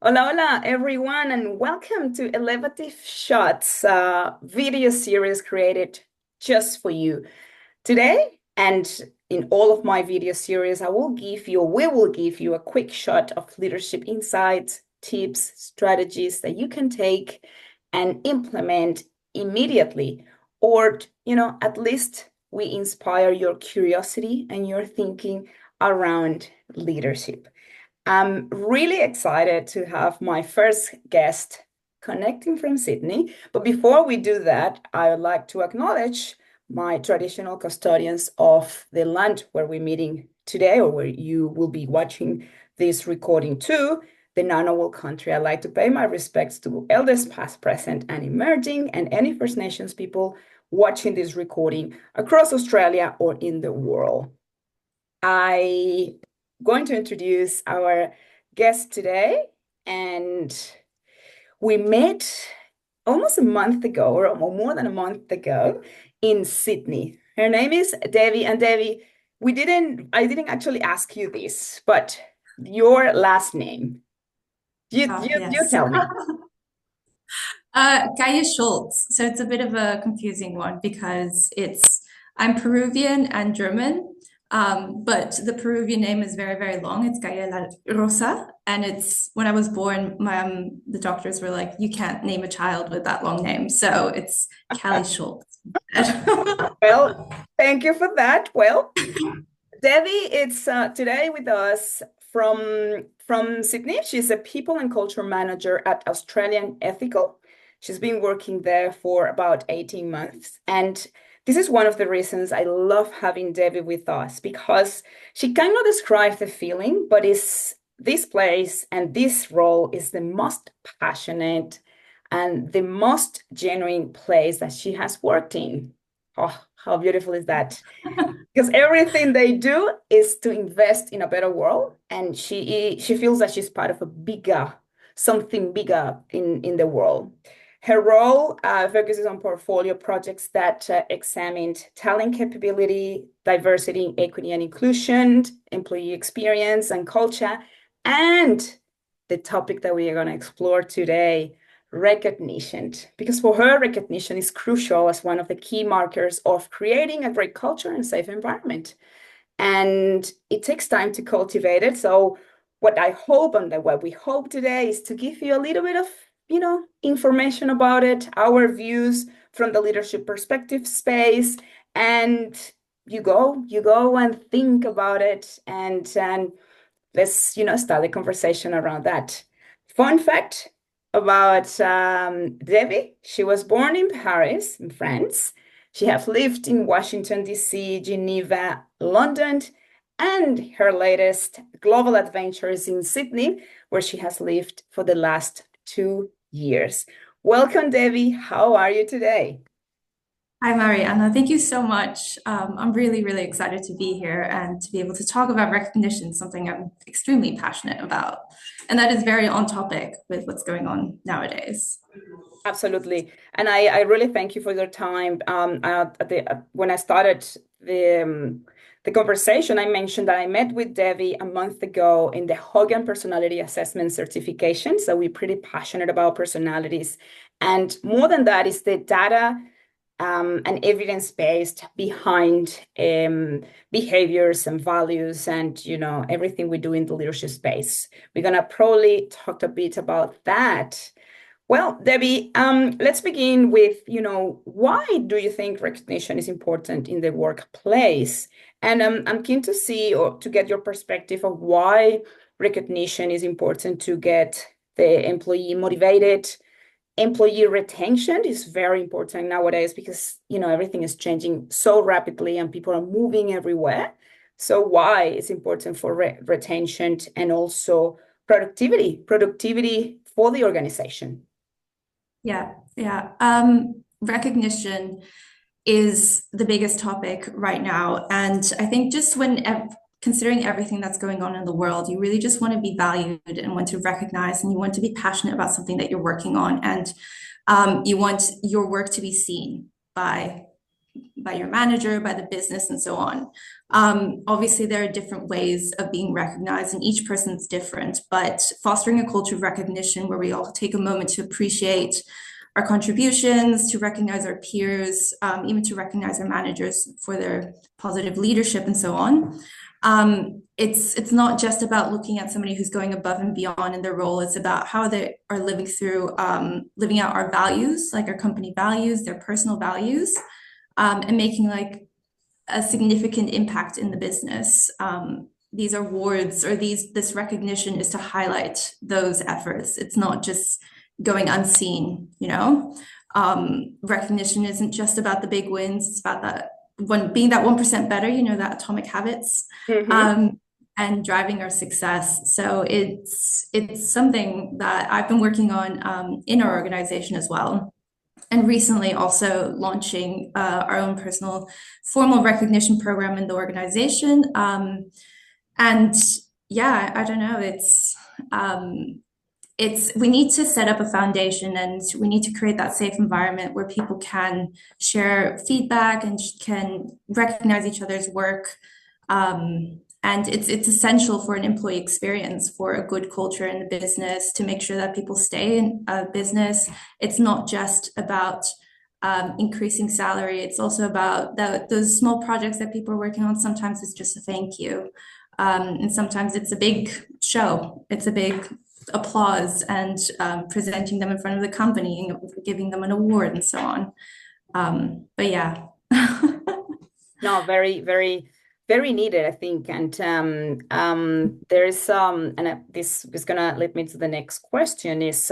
Hola, hola, everyone, and welcome to Elevative Shots, a video series created just for you. Today, and in all of my video series, we will give you a quick shot of leadership insights, tips, strategies that you can take and implement immediately, or, at least we inspire your curiosity and your thinking around leadership. I'm really excited to have my first guest connecting from Sydney. But before we do that, I would like to acknowledge my traditional custodians of the land where we're meeting today, or where you will be watching this recording too, the Ngunnawal country. I'd like to pay my respects to elders past, present, and emerging, and any First Nations people watching this recording across Australia or in the world. I going to introduce our guest today, and we met almost a month ago, or more than a month ago, in Sydney. Her name is Debbie, and Debbie, I didn't actually ask you this, but your last name. You Yes. tell me. Calle-Schulz. So it's a bit of a confusing one because I'm Peruvian and German, but the Peruvian name is very, very long. It's Calle La Rosa. And it's when I was born, the doctors were like, you can't name a child with that long name. So it's Calle-Schulz. Well, thank you for that. Well, Debbie, it's today with us from Sydney. She's a people and culture manager at Australian Ethical. She's been working there for about 18 months. And this is one of the reasons I love having Debbie with us, because she cannot describe the feeling, but is this place and this role is the most passionate and the most genuine place that she has worked in. Oh, how beautiful is that? Because everything they do is to invest in a better world, and she feels that she's part of a bigger, something bigger in the world. Her role focuses on portfolio projects that examined talent capability, diversity, equity and inclusion, employee experience and culture, and the topic that we are going to explore today, recognition. Because for her, recognition is crucial as one of the key markers of creating a great culture and safe environment. And it takes time to cultivate it. So what I hope and what we hope today is to give you a little bit of, information about it, our views from the leadership perspective space, and you go and think about it, and let's start the conversation around that. Fun fact about Debbie: she was born in Paris, in France. She has lived in Washington, D.C., Geneva, London, and her latest global adventure is in Sydney, where she has lived for the last 2 years. Welcome, Debbie. How are you today? Hi, Mariana. Thank you so much. I'm really, really excited to be here and to be able to talk about recognition, something I'm extremely passionate about. And that is very on topic with what's going on nowadays. Absolutely. And I really thank you for your time. When I started the conversation, I mentioned that I met with Debbie a month ago in the Hogan Personality Assessment Certification. So we're pretty passionate about personalities. And more than that is the data and evidence-based behind behaviors and values and, everything we do in the leadership space. We're going to probably talk a bit about that. Well, Debbie, let's begin with, why do you think recognition is important in the workplace? And I'm keen to see or to get your perspective of why recognition is important to get the employee motivated. Employee retention is very important nowadays because, everything is changing so rapidly and people are moving everywhere. So why it's important for retention and also productivity for the organization. Yeah, yeah. Recognition is the biggest topic right now. And I think just considering everything that's going on in the world, you really just want to be valued and want to recognize and you want to be passionate about something that you're working on. And you want your work to be seen by your manager, by the business, and so on. Obviously, there are different ways of being recognized, and each person's different, but fostering a culture of recognition where we all take a moment to appreciate our contributions, to recognize our peers, even to recognize our managers for their positive leadership and so on. It's not just about looking at somebody who's going above and beyond in their role. It's about how they are living through, living out our values, like our company values, their personal values, and making like a significant impact in the business. These awards or this recognition is to highlight those efforts. It's not just going unseen, you know? Recognition isn't just about the big wins. It's about that one being that 1% better, you know, that atomic habits, and driving our success. So it's something that I've been working on in our organization as well. And recently also launching our own personal formal recognition program in the organization. And yeah, I don't know, we need to set up a foundation, and we need to create that safe environment where people can share feedback and can recognize each other's work. And it's essential for an employee experience, for a good culture in the business, to make sure that people stay in a business. It's not just about increasing salary. It's also about those small projects that people are working on. Sometimes it's just a thank you. And sometimes it's a big show. It's a big applause and presenting them in front of the company and giving them an award and so on. But yeah. No, very, very, very needed, I think. And there's this is gonna lead me to the next question is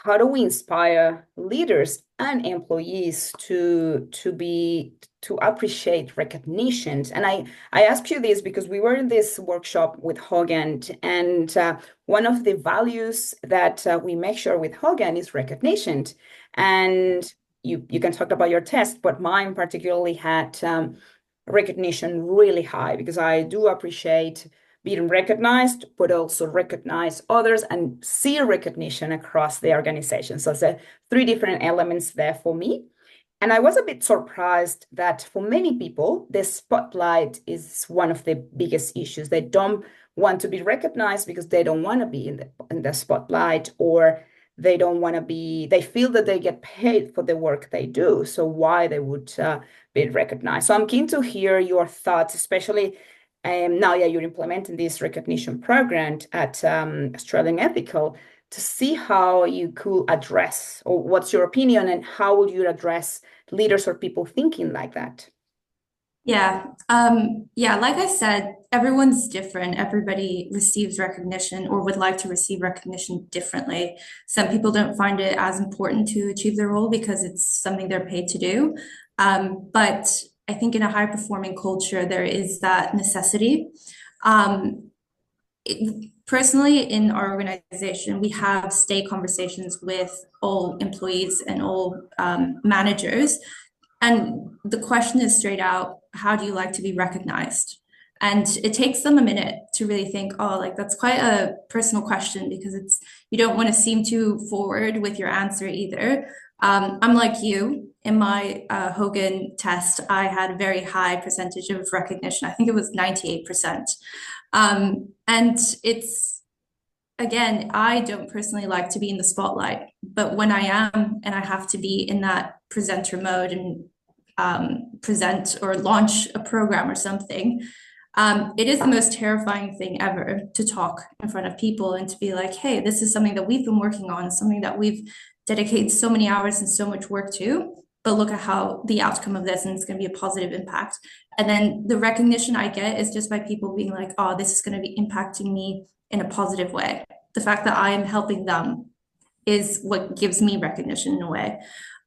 how do we inspire leaders and employees to appreciate recognition? And I asked you this because we were in this workshop with Hogan, and one of the values that we make sure with Hogan is recognition. And you can talk about your test, but mine particularly had recognition really high, because I do appreciate being recognized, but also recognize others and see recognition across the organization. So it's three different elements there for me. And I was a bit surprised that for many people, the spotlight is one of the biggest issues. They don't want to be recognized because they don't want to be in the spotlight, or they don't want to be, they feel that they get paid for the work they do. So why they would be recognized? So I'm keen to hear your thoughts, especially now, yeah, you're implementing this recognition program at Australian Ethical, to see how you could address, or what's your opinion, and how would you address leaders or people thinking like that? Yeah. Yeah, like I said, everyone's different. Everybody receives recognition or would like to receive recognition differently. Some people don't find it as important to achieve their role because it's something they're paid to do. But I think in a high performing culture, there is that necessity. Personally, in our organization, we have stay conversations with all employees and all managers. And the question is straight out, how do you like to be recognized? And it takes them a minute to really think, oh, like that's quite a personal question, because you don't want to seem too forward with your answer either. I'm like you. In my Hogan test, I had a very high percentage of recognition. I think it was 98%. And again, I don't personally like to be in the spotlight, but when I am and I have to be in that presenter mode and present or launch a program or something, it is the most terrifying thing ever to talk in front of people and to be like, hey, this is something that we've been working on, something that we've dedicated so many hours and so much work to, but look at how the outcome of this, and it's going to be a positive impact. And then the recognition I get is just by people being like, oh, this is going to be impacting me in a positive way. The fact that I am helping them is what gives me recognition in a way.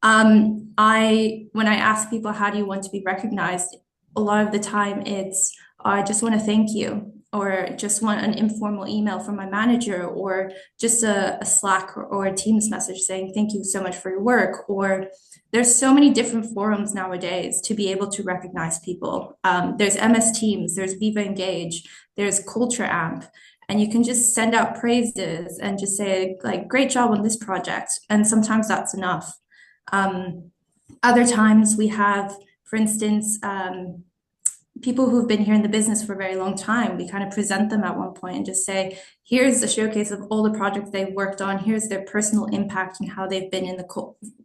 When I ask people, how do you want to be recognized? A lot of the time it's, oh, I just want to thank you, or just want an informal email from my manager, or just a Slack or a Teams message saying, thank you so much for your work. Or there's so many different forums nowadays to be able to recognize people. There's MS Teams, there's Viva Engage, there's Culture Amp. And you can just send out praises and just say, like, great job on this project. And sometimes that's enough. Other times we have, for instance, people who've been here in the business for a very long time, we kind of present them at one point and just say, here's a showcase of all the projects they've worked on. Here's their personal impact and how they've been in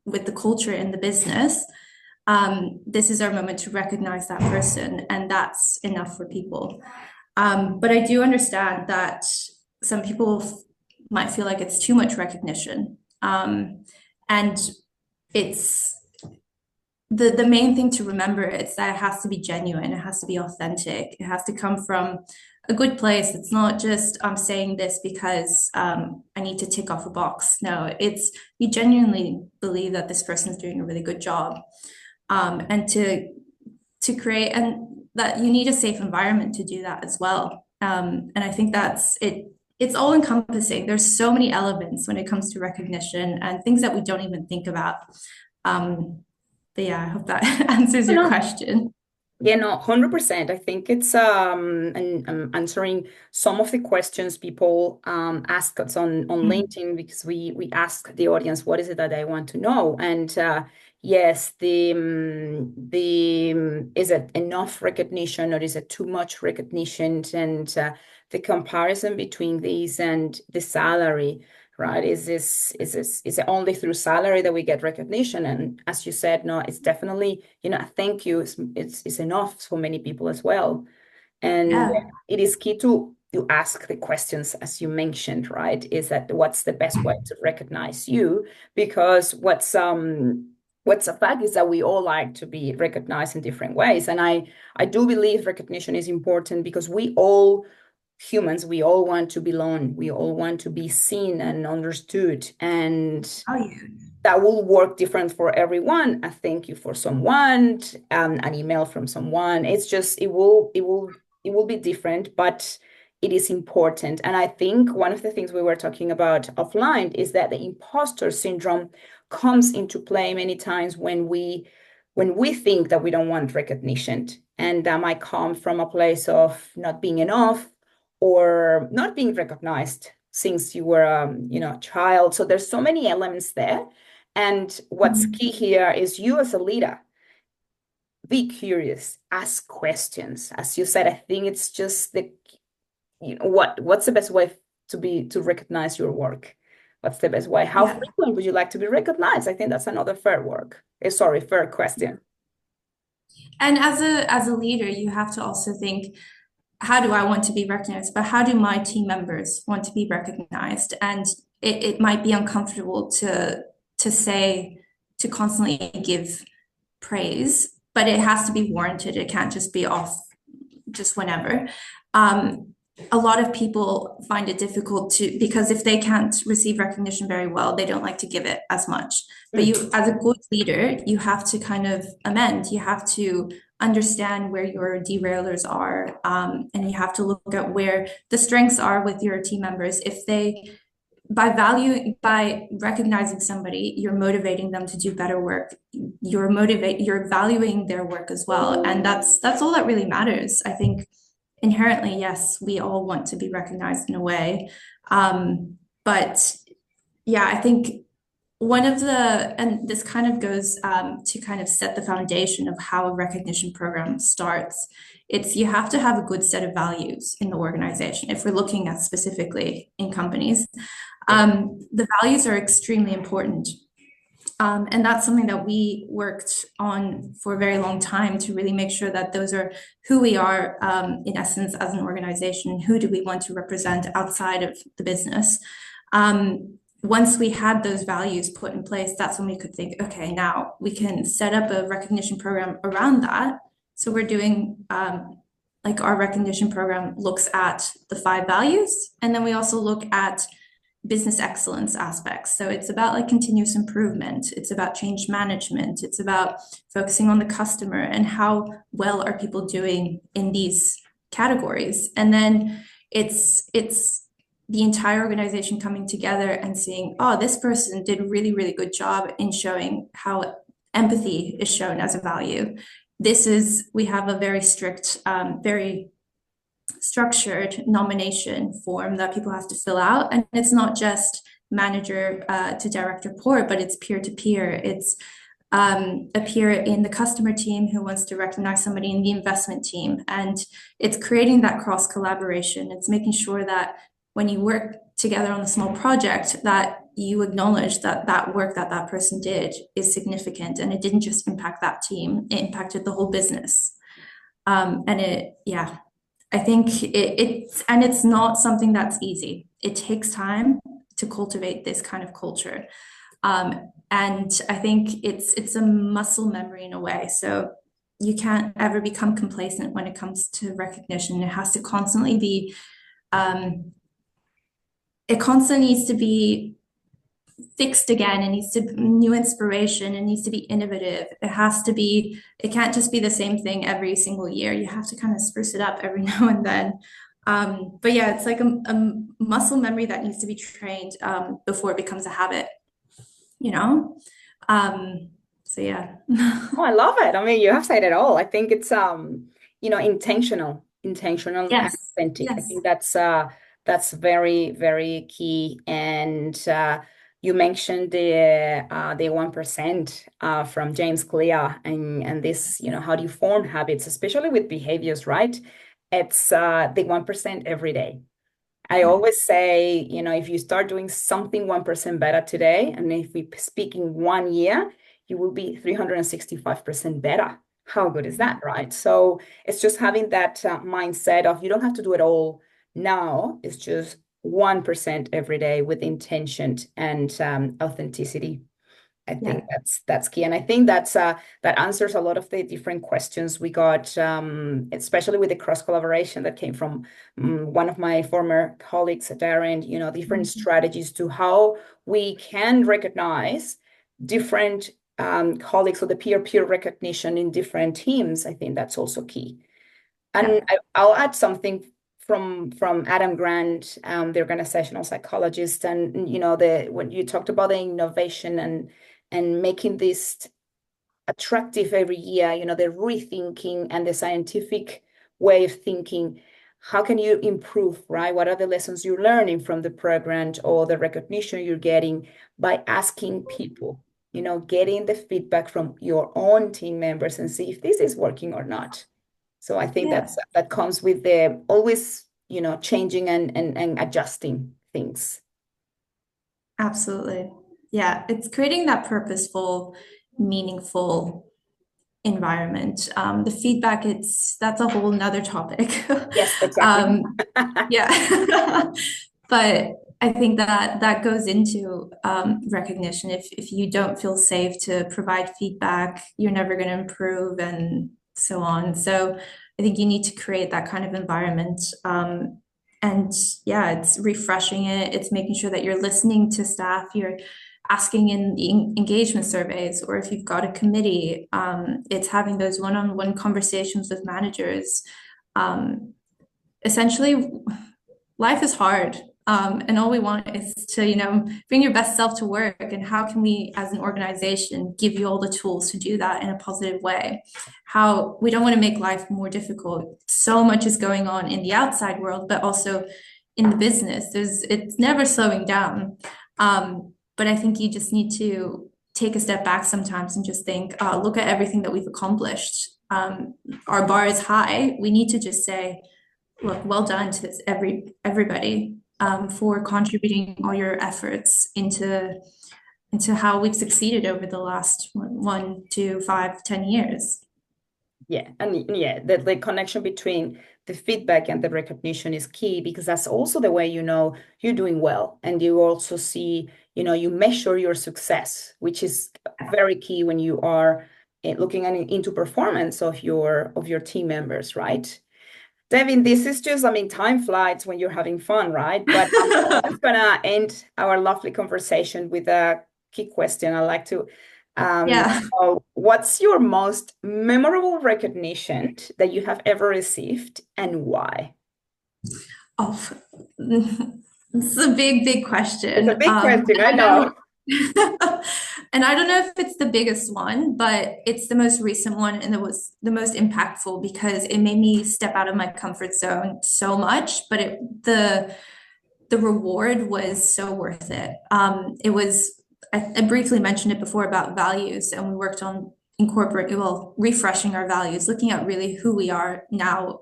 with the culture in the business. This is our moment to recognize that person, and that's enough for people. But I do understand that some people might feel like it's too much recognition. And it's the main thing to remember is that it has to be genuine, it has to be authentic, it has to come from a good place. It's not just I'm saying this because I need to tick off a box. No, it's you genuinely believe that this person's doing a really good job, and to create and that you need a safe environment to do that as well. And I think that's it. It's all encompassing. There's so many elements when it comes to recognition and things that we don't even think about. But yeah, I hope that answers You your know, question. yeah, no, 100%. I think it's and answering some of the questions people ask us on Mm. LinkedIn because we ask the audience what is it that they want to know, and yes, is it enough recognition or is it too much recognition, and the comparison between these and the salary. Right? Is it only through salary that we get recognition? And as you said, no, it's definitely, a thank you is enough for many people as well. And Yeah. it is key to ask the questions as you mentioned, right? Is that what's the best way to recognize you? Because what's a fact is that we all like to be recognized in different ways. And I do believe recognition is important because we all humans, we all want to belong. We all want to be seen and understood. And Oh, yeah. that will work different for everyone. A thank you for someone, an email from someone. It's just it will be different, but it is important. And I think one of the things we were talking about offline is that the imposter syndrome comes into play many times when we think that we don't want recognition. And that might come from a place of not being enough or not being recognized since you were a child. So there's so many elements there. And what's Mhm. key here is you as a leader, be curious, ask questions. As you said, I think it's just what's the best way to recognize your work? What's the best way? How Yeah. frequent would you like to be recognized? I think that's another fair question. And as a leader, you have to also think, how do I want to be recognized? But how do my team members want to be recognized? And it might be uncomfortable to say to constantly give praise, but it has to be warranted. It can't just be off just whenever. Um, a lot of people find it difficult to because if they can't receive recognition very well, they don't like to give it as much. But Mm. you, as a good leader, you have to kind of amend. You have to understand where your derailers are, and you have to look at where the strengths are with your team members. If they by recognizing somebody, you're motivating them to do better work. You're valuing their work as well, and that's all that really matters. I think inherently, yes, we all want to be recognized in a way, but yeah, I think one of the and this kind of goes to kind of set the foundation of how a recognition program starts. It's you have to have a good set of values in the organization if we're looking at specifically in companies. Yeah. The values are extremely important. And that's something that we worked on for a very long time to really make sure that those are who we are, in essence, as an organization. Who do we want to represent outside of the business? Once we had those values put in place, that's when we could think, okay, now we can set up a recognition program around that. So we're doing like our recognition program looks at the 5 values, and then we also look at business excellence aspects. So it's about like continuous improvement. It's about change management. It's about focusing on the customer and how well are people doing in these categories. And then it's the entire organization coming together and seeing, oh, this person did a really, really good job in showing how empathy is shown as a value. We have a very strict, very structured nomination form that people have to fill out. And it's not just manager to direct report, but it's peer to peer. It's a peer in the customer team who wants to recognize somebody in the investment team. And it's creating that cross collaboration. It's making sure that when you work together on a small project, that you acknowledge that that work that that person did is significant, and it didn't just impact that team, it impacted the whole business. And yeah, I think and it's not something that's easy. It takes time to cultivate this kind of culture. And I think it's a muscle memory in a way. So you can't ever become complacent when it comes to recognition. It has to constantly be, it constantly needs to be fixed again. It needs to be new inspiration. It needs to be innovative. It can't just be the same thing every single year. You have to kind of spruce it up every now and then. But yeah, it's like a muscle memory that needs to be trained before it becomes a habit, you know? So yeah. Oh, I love it. I mean, you have said it all. I think it's intentional and Yes. authentic. I Yes. think that's very, very key. And you mentioned the 1% from James Clear and this, how do you form habits, especially with behaviors, right? It's the 1% every day. I Yeah. always say, if you start doing something 1% better today, and if we speak in 1 year, you will be 365% better. How good is that, right? So it's just having that mindset of you don't have to do it all now. It's just 1% every day with intention and authenticity. I think Yeah. that's key, and I think that answers a lot of the different questions we got, especially with the cross collaboration that came from one of my former colleagues, Darren. Different strategies to how we can recognize different colleagues, or the peer recognition in different teams. I think that's also key. And Yeah. I'll add something from Adam Grant, the organizational psychologist, and when you talked about the innovation and making this attractive every year, the rethinking and the scientific way of thinking. How can you improve, right? What are the lessons you're learning from the program or the recognition you're getting by asking people, getting the feedback from your own team members and see if this is working or not. So I think Yeah. that comes with the always, changing and adjusting things. Absolutely. Yeah. It's creating that purposeful, meaningful environment. The feedback, that's a whole nother topic. Yes, exactly. um, yeah. But I think that that goes into recognition. If you don't feel safe to provide feedback, you're never going to improve and so on. So I think you need to create that kind of environment. And yeah, it's refreshing it. It's making sure that you're listening to staff. You're asking in the engagement surveys, or if you've got a committee, it's having those one-on-one conversations with managers. Essentially, life is hard. And all we want is to, bring your best self to work. And how can we, as an organization, give you all the tools to do that in a positive way? How we don't want to make life more difficult. So much is going on in the outside world, but also in the business. It's never slowing down. But I think you just need to take a step back sometimes and just think, look at everything that we've accomplished. Our bar is high. We need to just say, look, well done to everybody for contributing all your efforts into how we've succeeded over the last 1 to 5, 10 years. Yeah, and yeah, the connection between the feedback and the recognition is key, because that's also the way you're doing well, and you also see, you measure your success, which is very key when you are looking into performance of your team members, right? Devin, this is just, I mean, time flies when you're having fun, right? But I'm always gonna end our lovely conversation with a key question. I like to Yeah. what's your most memorable recognition that you have ever received and why? Oh, this is a big, big It's a question. big question, I I don't, know. and I don't know if it's the biggest one, but it's the most recent one, and it was the most impactful because it made me step out of my comfort zone so much. But the reward was so worth it. It was I briefly mentioned it before about values, and we worked on refreshing our values, looking at really who we are now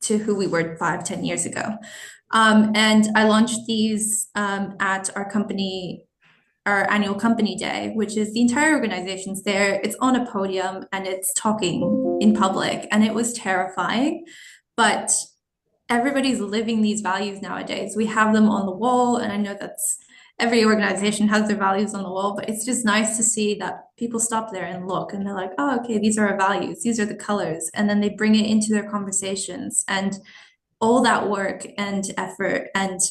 to who we were 5, 10 years ago. And I launched these at our company, our annual company day, which is the entire organization's there. It's on a podium and it's talking in public, and it was terrifying. But everybody's living these values nowadays. We have them on the wall, and I know that's every organization has their values on the wall, but it's just nice to see that people stop there and look and they're like, oh, okay, these are our values, these are the colors. And then they bring it into their conversations, and all that work and effort and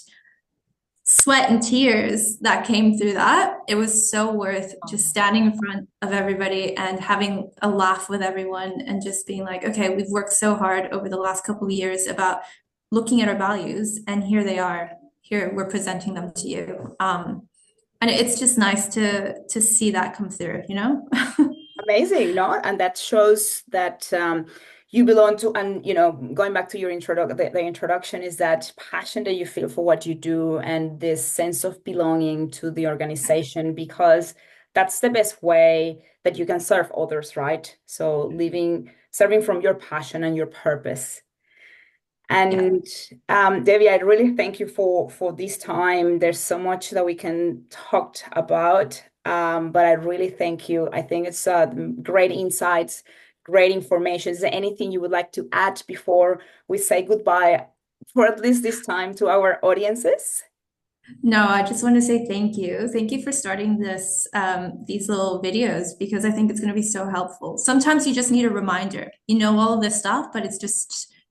sweat and tears that came through that, it was so worth just standing in front of everybody and having a laugh with everyone and just being like, okay, we've worked so hard over the last couple of years about looking at our values, and here they are. Here we're presenting them to you. And it's just nice to see that come through, you know? Amazing, no? And that shows that you belong to, and going back to your the introduction is that passion that you feel for what you do and this sense of belonging to the organization, because that's the best way that you can serve others, right? So serving from your passion and your purpose. Yeah. And Debbie, I really thank you for this time. There's so much that we can talk about, but I really thank you. I think it's great insights, great information. Is there anything you would like to add before we say goodbye for at least this time to our audiences? No, I just want to say thank you. Thank you for starting these little videos, because I think it's going to be so helpful. Sometimes you just need a reminder. You know all of this stuff, but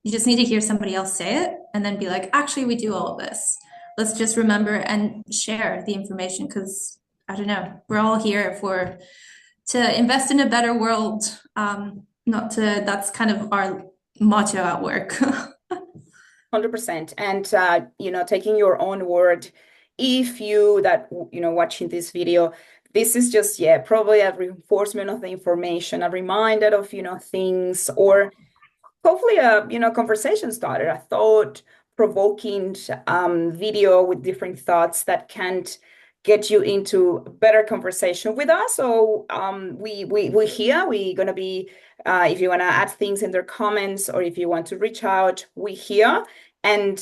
you just need to hear somebody else say it and then be like, actually, we do all of this. Let's just remember and share the information, because I don't know, we're all here to invest in a better world. Not to, that's kind of our motto at work. 100%. And taking your own word, if you that watching this video, this is just probably a reinforcement of the information, a reminder of things, or hopefully a conversation starter, a thought provoking video with different thoughts that can get you into better conversation with us. So we here, we're gonna be if you want to add things in their comments, or if you want to reach out, we here, and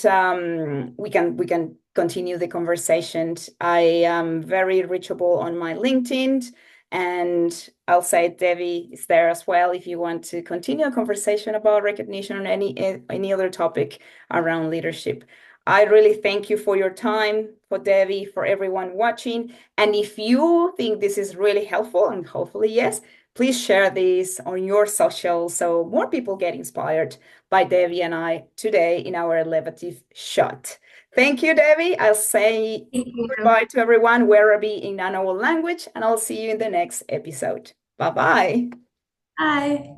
we can continue the conversation. I am very reachable on my LinkedIn, and I'll say Debbie is there as well if you want to continue a conversation about recognition or any other topic around leadership. I really thank you for your time, for Debbie, for everyone watching. And if you think this is really helpful, and hopefully yes, please share this on your socials so more people get inspired by Debbie and I today in our Elevative shot. Thank you, Debbie. I'll say Thank you. goodbye to everyone, wherever in our language, and I'll see you in the next episode. Bye-bye. Bye.